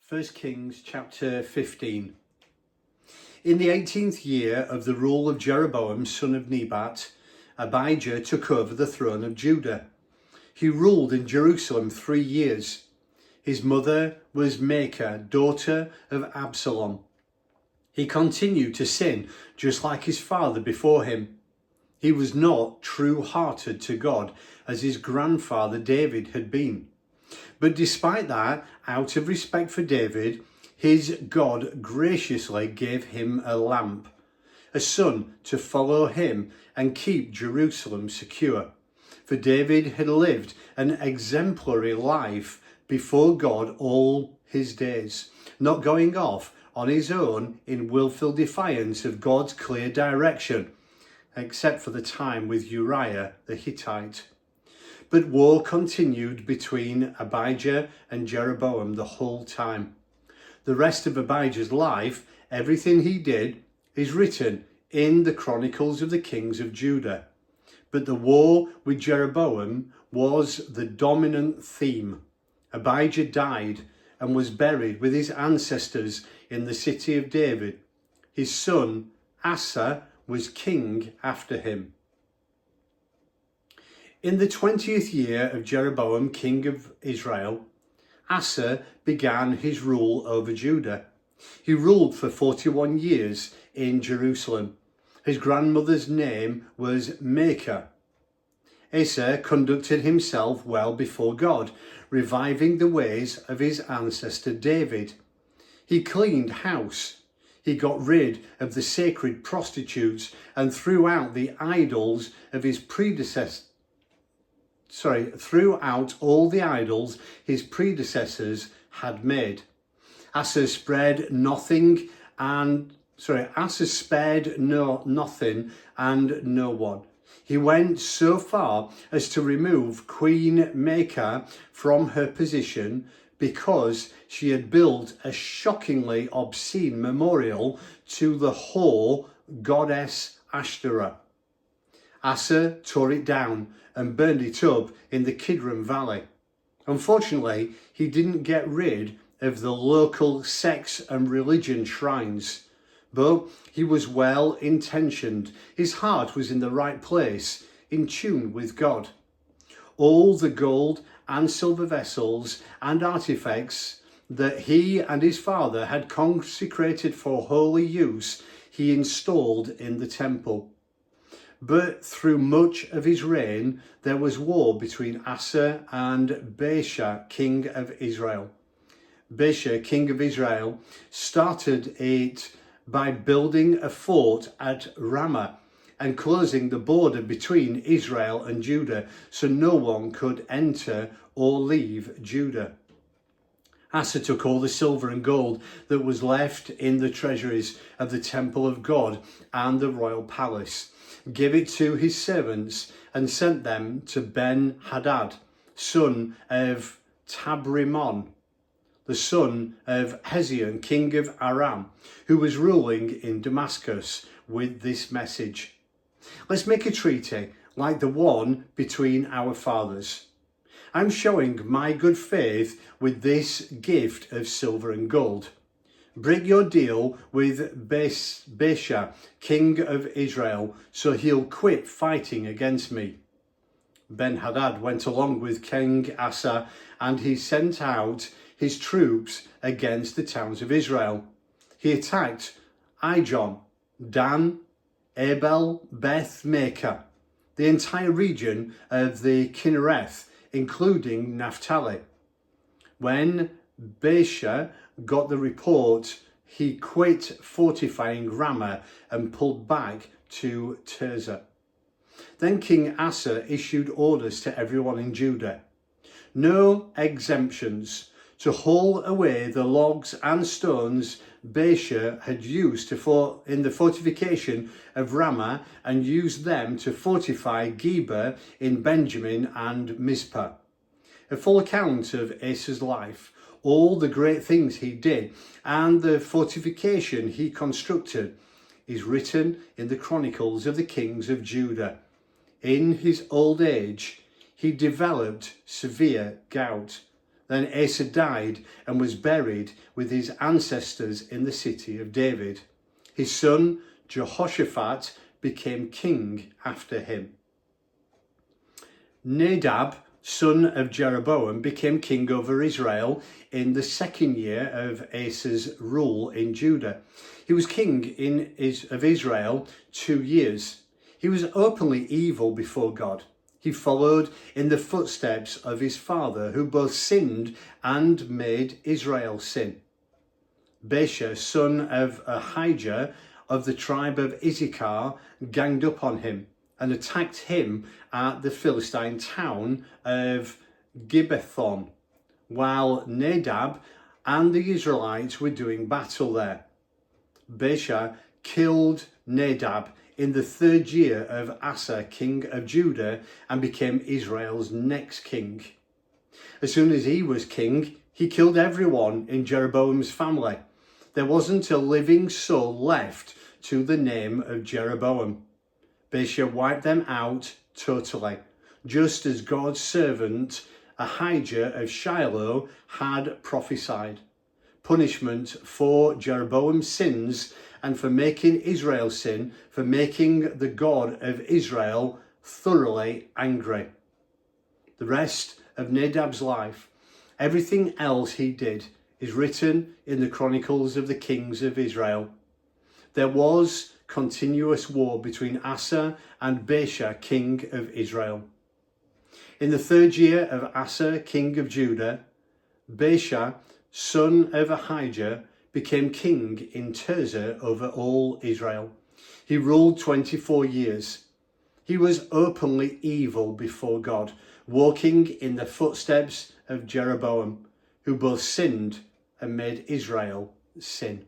1 Kings chapter 15. In the 18th year of the rule of Jeroboam, son of Nebat, Abijah took over the throne of Judah. He ruled in Jerusalem 3 years. His mother was Maacah, daughter of Absalom. He continued to sin just like his father before him. He was not true-hearted to God as his grandfather David had been. But despite that, out of respect for David, his God graciously gave him a lamp, a son to follow him and keep Jerusalem secure. For David had lived an exemplary life before God all his days, not going off on his own in willful defiance of God's clear direction, except for the time with Uriah the Hittite. But war continued between Abijah and Jeroboam the whole time. The rest of Abijah's life, everything he did, is written in the Chronicles of the Kings of Judah. But the war with Jeroboam was the dominant theme. Abijah died and was buried with his ancestors in the city of David. His son Asa was king after him. In the 20th year of Jeroboam, king of Israel, Asa began his rule over Judah. He ruled for 41 years in Jerusalem. His grandmother's name was Maacah. Asa conducted himself well before God, reviving the ways of his ancestor David. He cleaned house. He got rid of the sacred prostitutes and threw out the idols of his throughout all the idols his predecessors had made. Asa spared nothing and no one. He went so far as to remove Queen Maacah from her position because she had built a shockingly obscene memorial to the whore goddess Asherah. Asa tore it down and burned it up in the Kidron Valley. Unfortunately, he didn't get rid of the local sex and religion shrines, but he was well intentioned. His heart was in the right place, in tune with God. All the gold and silver vessels and artifacts that he and his father had consecrated for holy use, he installed in the temple. But through much of his reign, there was war between Asa and Baasha, king of Israel. Baasha, king of Israel, started it by building a fort at Ramah and closing the border between Israel and Judah so no one could enter or leave Judah. Asa took all the silver and gold that was left in the treasuries of the temple of God and the royal palace, gave it to his servants and sent them to Ben-Hadad, son of Tabrimmon, the son of Hezion, king of Aram, who was ruling in Damascus, with this message: let's make a treaty like the one between our fathers. I'm showing my good faith with this gift of silver and gold. Break your deal with Baasha, king of Israel, so he'll quit fighting against me. Ben-Hadad went along with King Asa, and he sent out his troops against the towns of Israel. He attacked Ijon, Dan, Abel Beth Maacah, the entire region of the Kinnereth, including Naphtali. When Baasha got the report, he quit fortifying Ramah and pulled back to Tirzah. Then King Asa issued orders to everyone in Judah: no exemptions, to haul away the logs and stones Baasha had used in the fortification of Ramah and use them to fortify Geba in Benjamin and Mizpah. A full account of Asa's life, all the great things he did, and the fortification he constructed, is written in the Chronicles of the Kings of Judah. In his old age, he developed severe gout. Then Asa died and was buried with his ancestors in the city of David. His son Jehoshaphat became king after him. Nadab, son of Jeroboam, became king over Israel in the second year of Asa's rule in Judah. He was king of Israel 2 years. He was openly evil before God. He followed in the footsteps of his father, who both sinned and made Israel sin. Baasha, son of Ahijah of the tribe of Issachar, ganged up on him and attacked him at the Philistine town of Gibbethon, while Nadab and the Israelites were doing battle there. Baasha killed Nadab in the 3rd year of Asa, king of Judah, and became Israel's next king. As soon as he was king, he killed everyone in Jeroboam's family. There wasn't a living soul left to the name of Jeroboam. Baasha wiped them out totally, just as God's servant Ahijah of Shiloh had prophesied. Punishment for Jeroboam's sins and for making Israel sin, for making the God of Israel thoroughly angry. The rest of Nadab's life, everything else he did, is written in the Chronicles of the Kings of Israel. There was continuous war between Asa and Baasha, king of Israel. In the 3rd year of Asa, king of Judah, Baasha, son of Ahijah, became king in Tirzah over all Israel. He ruled 24 years. He was openly evil before God, walking in the footsteps of Jeroboam, who both sinned and made Israel sin.